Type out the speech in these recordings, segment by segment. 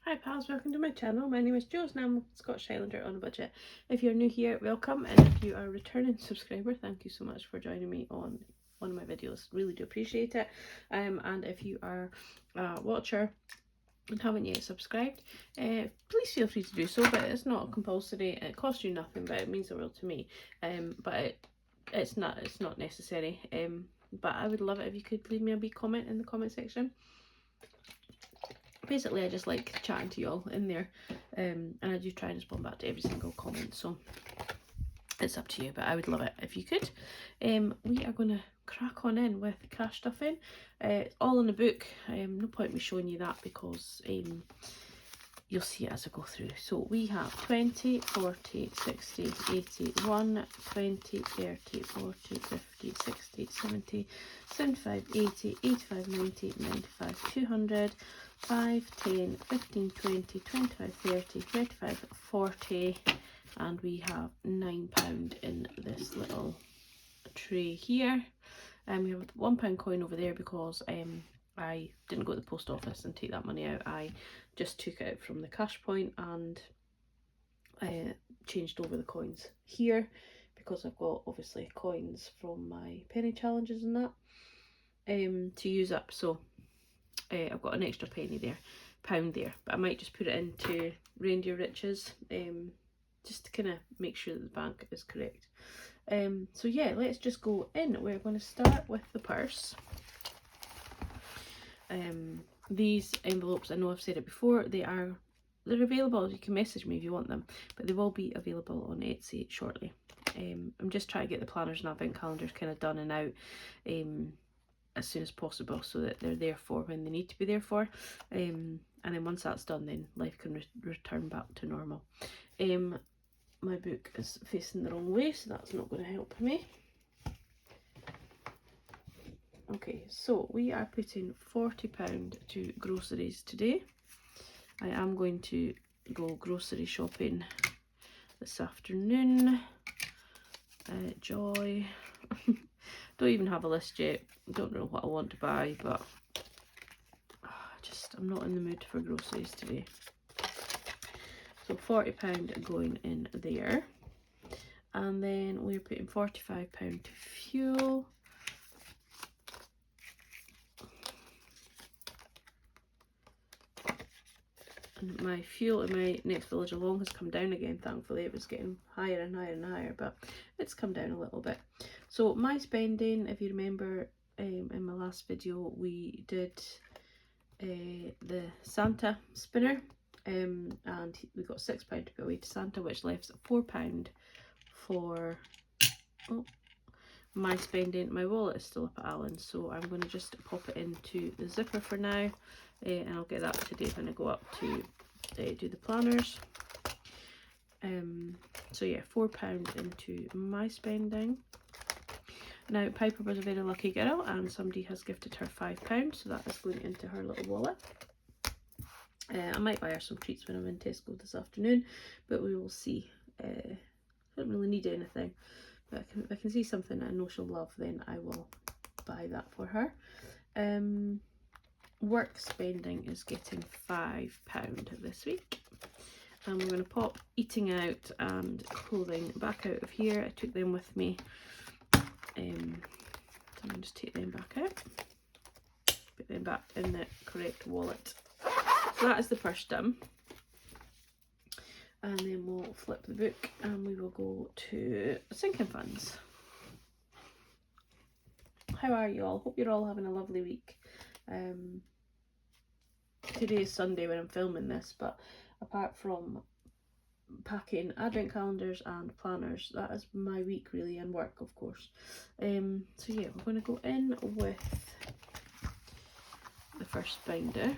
Hi pals, welcome to my channel. My name is Julz and I'm Scottish Highlander on a budget. If you're new here, welcome, and if you are a returning subscriber, thank you so much for joining me on one of my videos. Really do appreciate it. And if you are a watcher and haven't yet subscribed, please feel free to do so, but it's not compulsory. It costs you nothing, but it means the world to me. But it's not necessary. But I would love it if you could leave me a wee comment in the comment section. Basically, I just like chatting to y'all in there, and I do try and respond back to every single comment, so it's up to you, but I would love it if you could. We are going to crack on in with cash stuffing. It's all in the book. No point me showing you that because you'll see it as I go through. So we have 20, 40, 60, 80, 1, 20, 30, 40, 50, 60, 70, 75, 80, 85, 90, 95, 200, 5, 10, 15, 20, 25, 30, 35, 40, and we have £9 in this little tray here. We have a £1 coin over there because I didn't go to the post office and take that money out. I just took it out from the cash point and changed over the coins here because I've got obviously coins from my penny challenges and that to use up. So I've got an extra £1 there, but I might just put it into Reindeer Riches just to kind of make sure that the bank is correct. So yeah, let's just go in. We're going to start with the purse. These envelopes, I know I've said it before, they're available. You can message me if you want them, but they will be available on Etsy shortly. I'm just trying to get the planners and advent calendars kind of done and out as soon as possible so that they're there for when they need to be there for. And then once that's done, then life can return back to normal. My book is facing the wrong way, so that's not going to help me. Okay, so we are putting £40 to groceries today. I am going to go grocery shopping this afternoon. Joy. Don't even have a list yet. Don't know what I want to buy, but I'm not in the mood for groceries today. So £40 going in there. And then we're putting £45 to fuel. And my fuel in my next village along has come down again, thankfully. It was getting higher and higher and higher, but it's come down a little bit. So my spending, if you remember in my last video, we did the Santa spinner, and we got £6 to put away to Santa, which left £4 for my spending. My wallet is still up at Alan's, so I'm going to just pop it into the zipper for now, and I'll get that today when I go up to do the planners. So yeah, £4 into my spending. Now Piper was a very lucky girl and somebody has gifted her £5, so that is going into her little wallet. I might buy her some treats when I'm in Tesco this afternoon, but we will see. I don't really need anything, but if I can see something that I know she'll love, then I will buy that for her. Work spending is getting £5 this week. And we're going to pop eating out and clothing back out of here. I took them with me. So I'm going to just take them back out. Put them back in the correct wallet. So that is the purse done. And then we'll flip the book and we will go to sinking funds. How are you all? Hope you're all having a lovely week. Today is Sunday when I'm filming this, but apart from packing advent calendars and planners, that is my week really, and work of course. So yeah, we're going to go in with the first binder.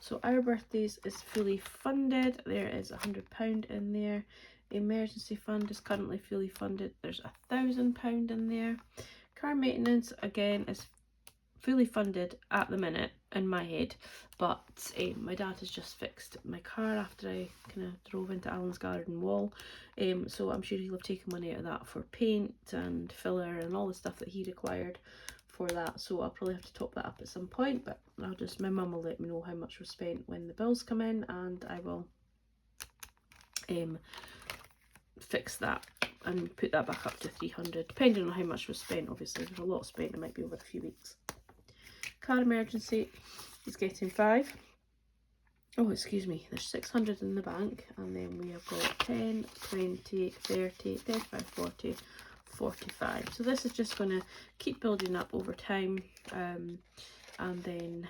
So our birthdays is fully funded. There is £100 in there. Emergency fund is currently fully funded. There's £1,000 in there. Car maintenance again is fully funded at the minute in my head, but my dad has just fixed my car after I kind of drove into Alan's garden wall, so I'm sure he'll have taken money out of that for paint and filler and all the stuff that he required for that, so I'll probably have to top that up at some point, but my mum will let me know how much was spent when the bills come in, and I will fix that and put that back up to 300, depending on how much was spent. Obviously, if there's a lot spent, it might be over a few weeks. Car emergency is getting 5. Oh, excuse me, there's 600 in the bank, and then we have got 10, 20, 30, 35, 40, 45. So this is just going to keep building up over time, and then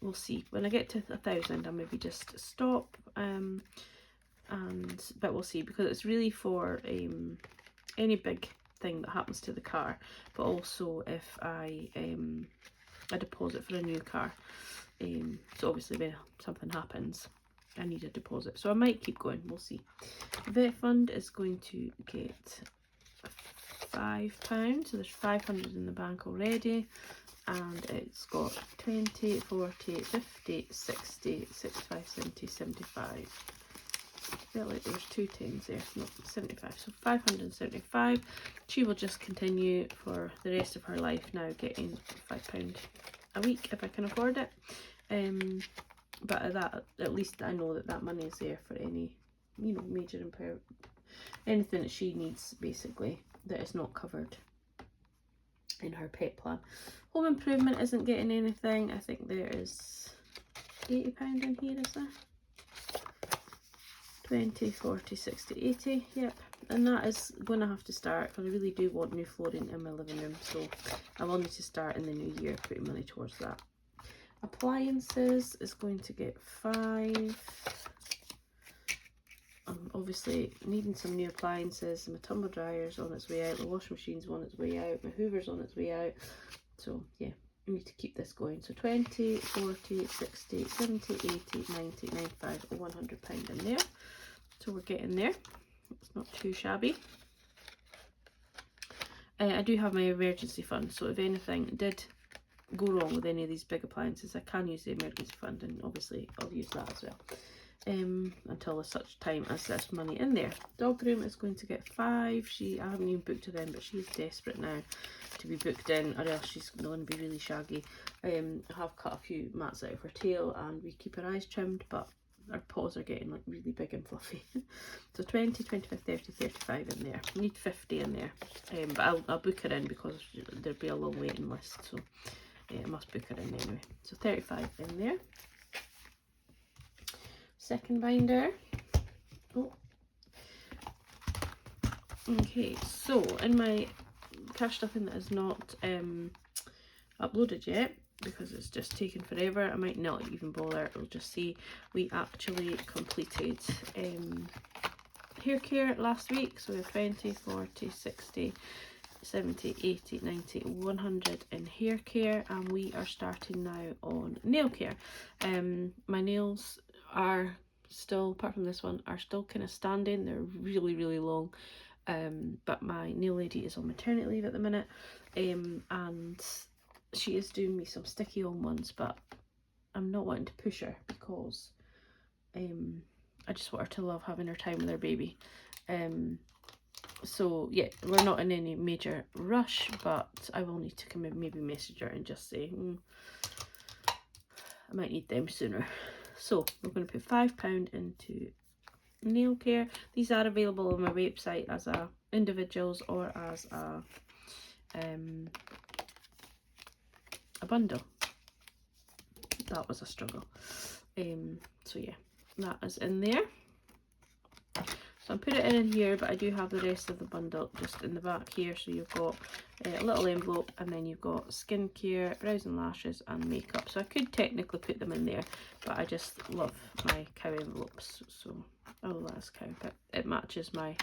we'll see. When I get to 1,000, I'll maybe just stop, but we'll see, because it's really for any big thing that happens to the car, but also if I a deposit for a new car. So obviously when something happens, I need a deposit, so I might keep going, we'll see. Vet fund is going to get £5, so there's 500 in the bank already, and it's got 20, 40, 50, 60, 65, 70, 75. I feel like there's 2 tens there, no, 75, so 575. She will just continue for the rest of her life now, getting £5 a week if I can afford it. But at least I know that money is there for any, you know, major impairment, anything that she needs, basically, that is not covered in her pet plan. Home improvement isn't getting anything. I think there is £80 in here, is there? 20, 40, 60, 80, yep. And that is going to have to start, because I really do want new flooring in my living room, so I will need to start in the new year putting money towards that. Appliances is going to get 5. I'm obviously needing some new appliances. My tumble dryer's on its way out, my washing machine's on its way out, my hoover's on its way out, so yeah, I need to keep this going. So 20, 40, 60, 70, 80, 90, 95, £100 in there. So we're getting there. It's not too shabby. I do have my emergency fund, so if anything did go wrong with any of these big appliances, I can use the emergency fund, and obviously I'll use that as well. Until there's such time as there's money in there. Dog room is going to get 5. I haven't even booked her in, but she's desperate now to be booked in, or else she's going to be really shaggy. I have cut a few mats out of her tail, and we keep her eyes trimmed, but her paws are getting like really big and fluffy. So 20, 25, 30, 35 in there. I need 50 in there, but I'll book her in because there'll be a long waiting list, so I must book her in anyway. So 35 in there. Second binder. Oh, okay, so in my cash stuffing that is not uploaded yet, because it's just taken forever, I might not even bother, we'll just see, we actually completed hair care last week. So we have 20, 40, 60, 70, 80, 90, 100 in hair care, and we are starting now on nail care. My nails are still, apart from this one, are still kind of standing. They're really, really long, but my nail lady is on maternity leave at the minute, and she is doing me some sticky on ones, but I'm not wanting to push her because I just want her to love having her time with her baby. So yeah, we're not in any major rush, but I will need to come in, maybe message her and just say I might need them sooner. So we're going to put £5 into nail care. These are available on my website as a individuals or as a bundle. That was a struggle. So yeah, that is in there. So I'm putting it in here, but I do have the rest of the bundle just in the back here. So you've got a little envelope, and then you've got skincare, brows and lashes, and makeup. So I could technically put them in there, but I just love my cow envelopes. So, oh, that's cow, but it matches my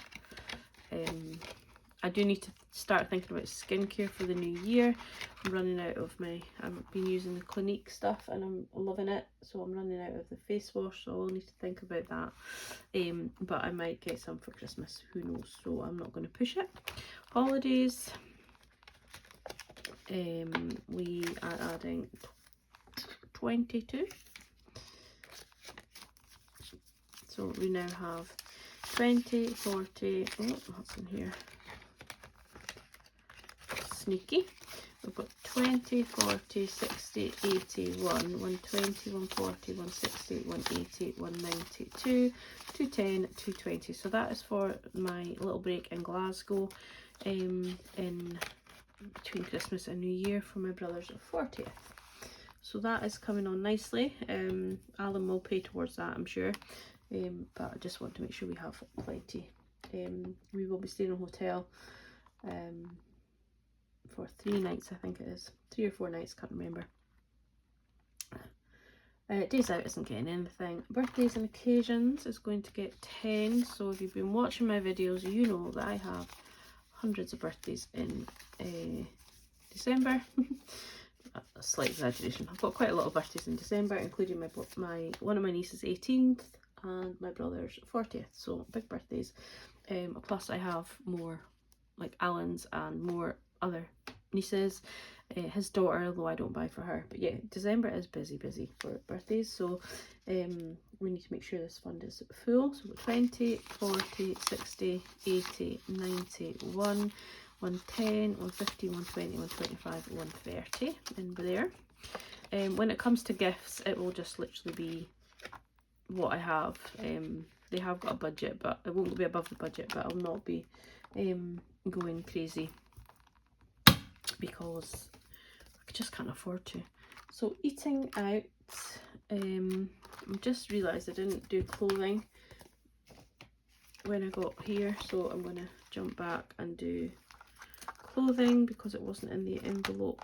I do need to start thinking about skincare for the new year. I'm running out of I've been using the Clinique stuff and I'm loving it, so I'm running out of the face wash, so I'll need to think about that. But I might get some for Christmas, who knows, so I'm not going to push it. Holidays, we are adding 22. So we now have 20, 40, oh, what's in here? Sneaky. We've got 120, 40, 60, 81, 120, 140, 160, 180, 192, 210, 220. So that is for my little break in Glasgow in between Christmas and New Year for my brother's 40th. So that is coming on nicely. Alan will pay towards that, I'm sure, but I just want to make sure we have plenty. We will be staying in a hotel for 3 nights, I think it is. 3 or 4 nights, can't remember. Days out isn't getting anything. Birthdays and occasions is going to get 10. So if you've been watching my videos, you know that I have hundreds of birthdays in December. A slight exaggeration. I've got quite a lot of birthdays in December, including one of my nieces' 18th and my brother's 40th. So big birthdays. Plus I have more like Alan's and more other nieces. His daughter, although I don't buy for her. But yeah, December is busy for birthdays. So we need to make sure this fund is full. So 20, 40, 60, 80, 90, 110, 150, 120, 125, 130 in there. When it comes to gifts, it will just literally be what I have. They have got a budget, but it won't be above the budget, but I'll not be going crazy because I just can't afford to. So eating out, I just realised I didn't do clothing when I got here, so I'm going to jump back and do clothing because it wasn't in the envelope.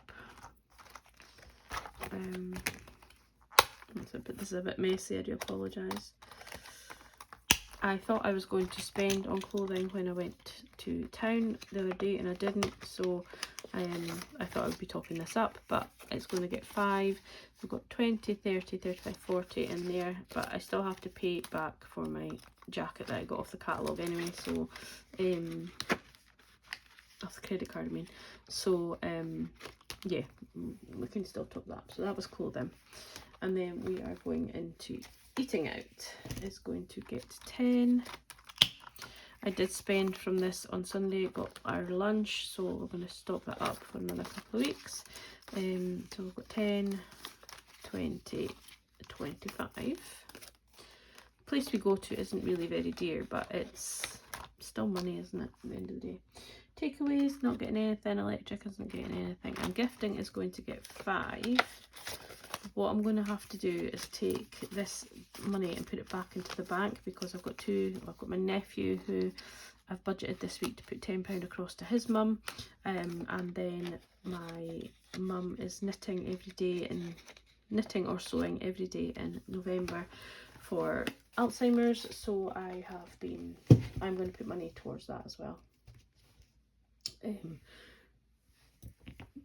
This is a bit messy, I do apologise. I thought I was going to spend on clothing when I went to town the other day and I didn't, so I thought I would be topping this up, but it's going to get 5. We've got 20, 30, 35, 40 in there, but I still have to pay back for my jacket that I got off the catalogue anyway, so off the credit card I mean. So yeah, we can still top that. So that was clothing. And then we are going into eating out. Is going to get 10. I did spend from this on Sunday, got our lunch, so we're going to stop that up for another couple of weeks. So we've got 10, 20, 25. The place we go to isn't really very dear, but it's still money, isn't it, at the end of the day. Takeaways, not getting anything. Electric isn't getting anything. And gifting is going to get 5. What I'm going to have to do is take this money and put it back into the bank because I've got my nephew who I've budgeted this week to put £10 across to his mum, and then my mum is knitting every day, and knitting or sewing every day in November for Alzheimer's, so I'm going to put money towards that as well.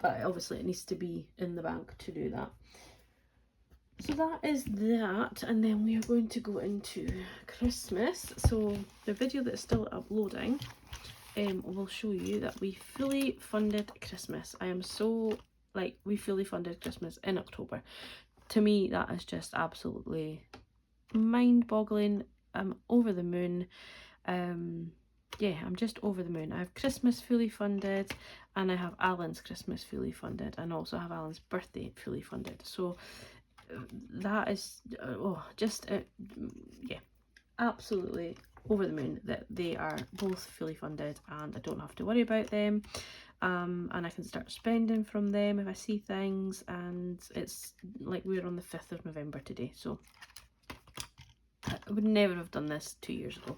But obviously it needs to be in the bank to do that. So that is that, and then we are going to go into Christmas. So the video that is still uploading will show you that we fully funded Christmas. I am so, like, we fully funded Christmas in October. To me, that is just absolutely mind-boggling. I'm over the moon. Yeah, I'm just over the moon. I have Christmas fully funded, and I have Alan's Christmas fully funded, and also have Alan's birthday fully funded. So that is yeah, absolutely over the moon that they are both fully funded and I don't have to worry about them, and I can start spending from them if I see things. And it's like we're on the 5th of November today, so I would never have done this 2 years ago.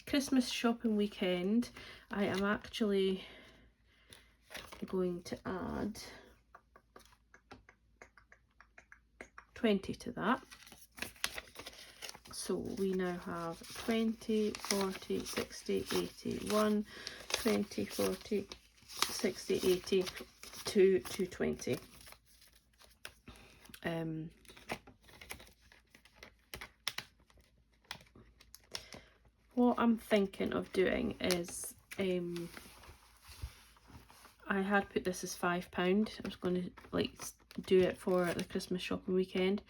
Christmas shopping weekend, I am actually going to add 20 to that. So we now have 20, 40, 60, 80, 1, 20, 40, 60, 80, 220. What I'm thinking of doing is, I had put this as £5. I was going to like do it for the Christmas shopping weekend,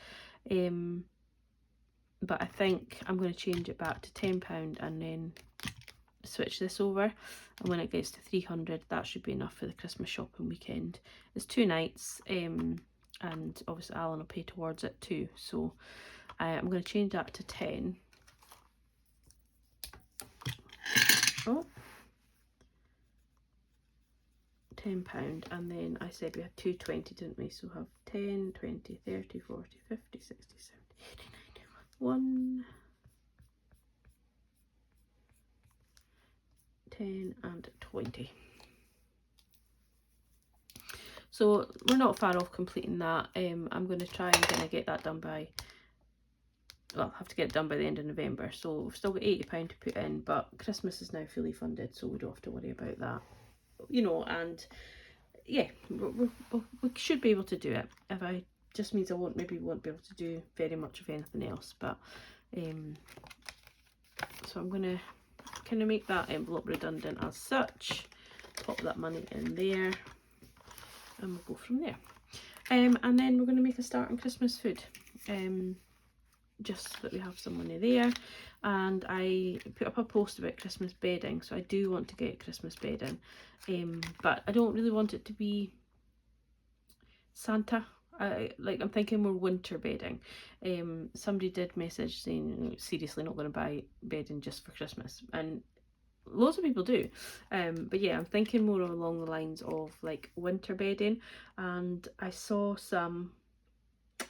but I think I'm going to change it back to £10 and then switch this over, and when it gets to 300, that should be enough for the Christmas shopping weekend. It's 2 nights, and obviously Alan will pay towards it too, so I'm going to change that to 10. Oh, £10, and then I said we had 220, didn't we? So we have 10, 20, 30, 40, 50, 60, 70, 80, 90, 1, 10 and 20. So we're not far off completing that. I'm going to try and kind of get that done by, well, I have to get it done by the end of November. So we've still got £80 to put in, but Christmas is now fully funded, so we don't have to worry about that. You know, and yeah, we should be able to do it. If I just means I won't be able to do very much of anything else, but so I'm going to kind of make that envelope redundant as such, pop that money in there, and we'll go from there. And then we're going to make a start on Christmas food, just so that we have some money there. And I put up a post about Christmas bedding, so I do want to get Christmas bedding, but I don't really want it to be Santa. I'm thinking more winter bedding. Somebody did message saying, seriously, not going to buy bedding just for Christmas, and loads of people do, but yeah, I'm thinking more along the lines of like winter bedding. And I saw some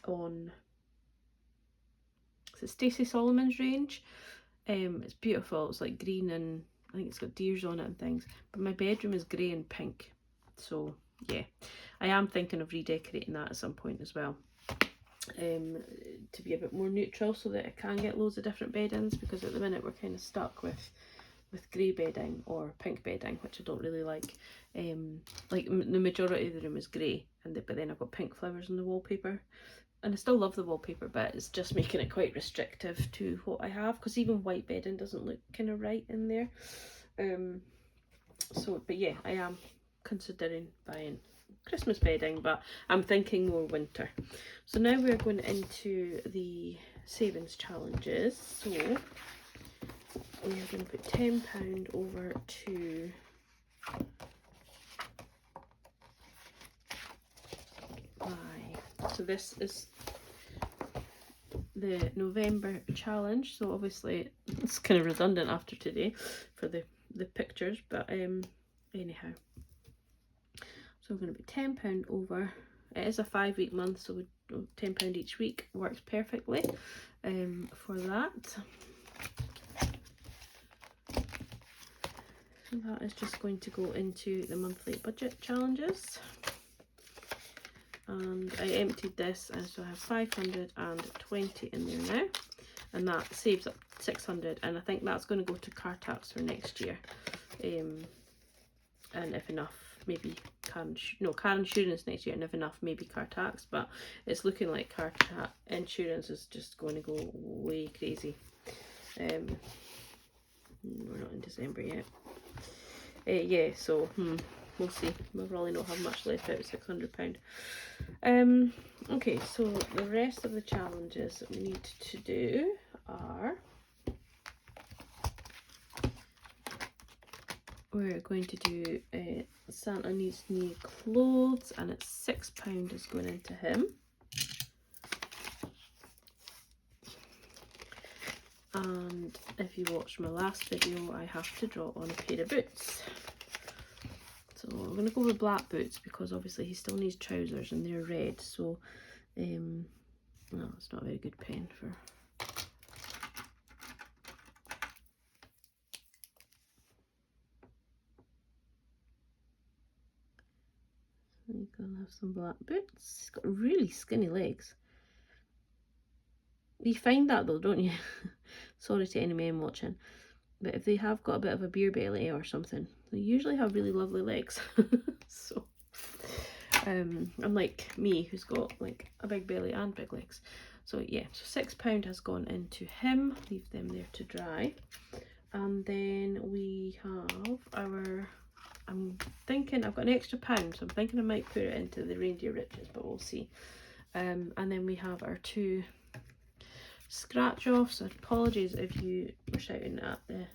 on Stacey Solomon's range. It's beautiful. It's like green, and I think it's got deers on it and things, but my bedroom is grey and pink, so yeah, I am thinking of redecorating that at some point as well, to be a bit more neutral, so that I can get loads of different beddings, because at the minute we're kind of stuck with grey bedding or pink bedding, which I don't really like. Like the majority of the room is grey, but then I've got pink flowers on the wallpaper, and I still love the wallpaper, but it's just making it quite restrictive to what I have, because even white bedding doesn't look kind of right in there. So, but yeah, I am considering buying Christmas bedding, but I'm thinking more winter. So now we're going into the savings challenges. So we are going to put £10 over to so this is the November challenge, so obviously it's kind of redundant after today for the pictures, but anyhow, so we're going to put £10 over. It is a 5-week month, so £10 each week works perfectly for that. So that is just going to go into the monthly budget challenges. And I emptied this, and so I have 520 in there now, and that saves up 600, and I think that's going to go to car tax for next year, and if enough, maybe car insurance next year, and if enough, maybe car tax. But it's looking like car insurance is just going to go way crazy. We're not in December yet. Yeah, so we'll see. We'll probably not have much left out of £600. Okay, so the rest of the challenges that we need to do are, we're going to do Santa needs new clothes, and it's £6 is going into him. And if you watched my last video, I have to draw on a pair of boots. So I'm going to go with black boots, because obviously he still needs trousers, and they're red. So, no, it's not a very good pen for. So you're going to have some black boots. He's got really skinny legs. You find that though, don't you? Sorry to any men watching, but if they have got a bit of a beer belly or something, they usually have really lovely legs. So unlike me, who's got like a big belly and big legs. So yeah, so £6 has gone into him. Leave them there to dry. And then we have our, I'm thinking I've got an extra £1, so I'm thinking I might put it into the reindeer riches, but we'll see. And then we have our 2 scratch offs. Apologies if you were shouting at the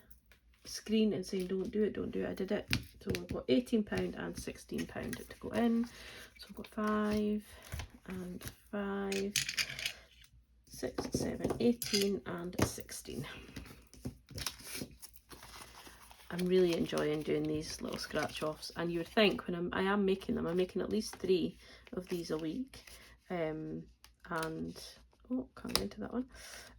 screen and saying don't do it, I did it. So we've got £18 and £16 to go in. So we've got 5 and 5, 6, 7, 18 and 16. I'm really enjoying doing these little scratch offs, and you would think when I am making them, I'm making at least 3 of these a week, and oh, can't get into that one.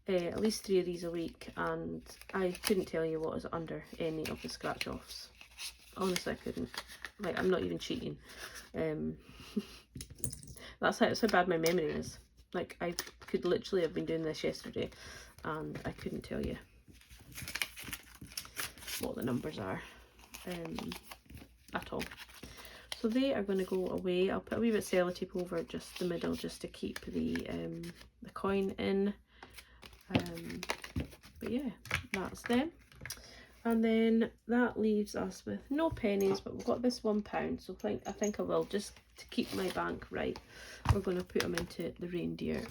At least 3 of these a week, and I couldn't tell you what is under any of the scratch offs. Honestly, I couldn't. Like, I'm not even cheating. That's how bad my memory is. Like, I could literally have been doing this yesterday and I couldn't tell you what the numbers are at all. So they are going to go away. I'll put a wee bit of sellotape over just the middle just to keep the coin in. But yeah, that's them. And then that leaves us with no pennies, but we've got this £1. So I think I will, just to keep my bank right, we're going to put them into the reindeer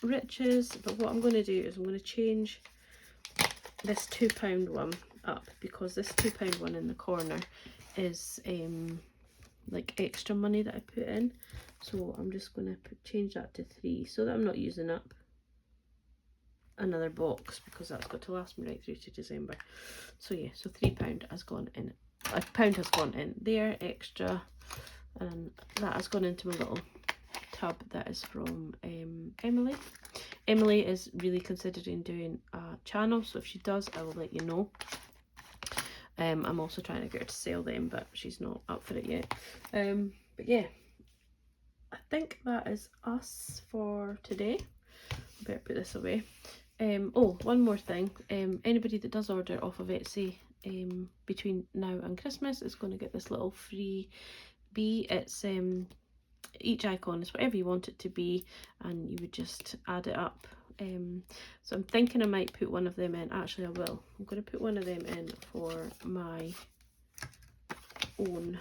riches. But what I'm going to do is I'm going to change this £2 one up, because this £2 one in the corner is like extra money that I put in. So I'm just going to change that to 3 so that I'm not using up another box, because that's got to last me right through to December. So yeah, so £3 has gone in, £1 has gone in there extra, and that has gone into my little tub that is from Emily. Emily is really considering doing a channel, so if she does, I will let you know. I'm also trying to get her to sell them, but she's not up for it yet. But yeah, I think that is us for today. I better put this away. Oh, one more thing. Anybody that does order off of Etsy between now and Christmas is going to get this little free bee. It's each icon is whatever you want it to be, and you would just add it up. So I'm thinking I might put one of them in. Actually, I will. I'm going to put one of them in for my own.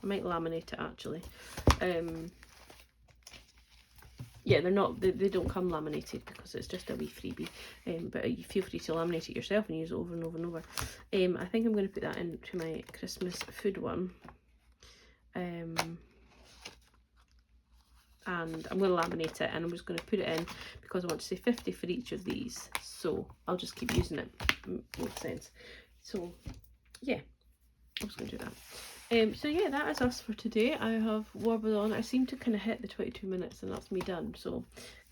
I might laminate it actually. Yeah, they're not, they don't come laminated because it's just a wee freebie, but you feel free to laminate it yourself and use it over and over and over. I think I'm going to put that into my Christmas food one, and I'm going to laminate it, and I'm just going to put it in because I want to say 50 for each of these, so I'll just keep using it. Makes sense. So yeah, I'm just going to do that. So yeah, that is us for today. I have warbled on. I seem to kind of hit the 22 minutes and that's me done, so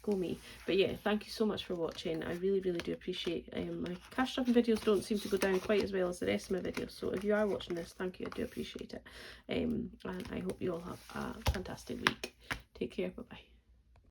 go me. But yeah, thank you so much for watching. I really do appreciate my cash stuffing videos don't seem to go down quite as well as the rest of my videos, so if you are watching this, thank you, I do appreciate it. And I hope you all have a fantastic week. Take care, bye bye.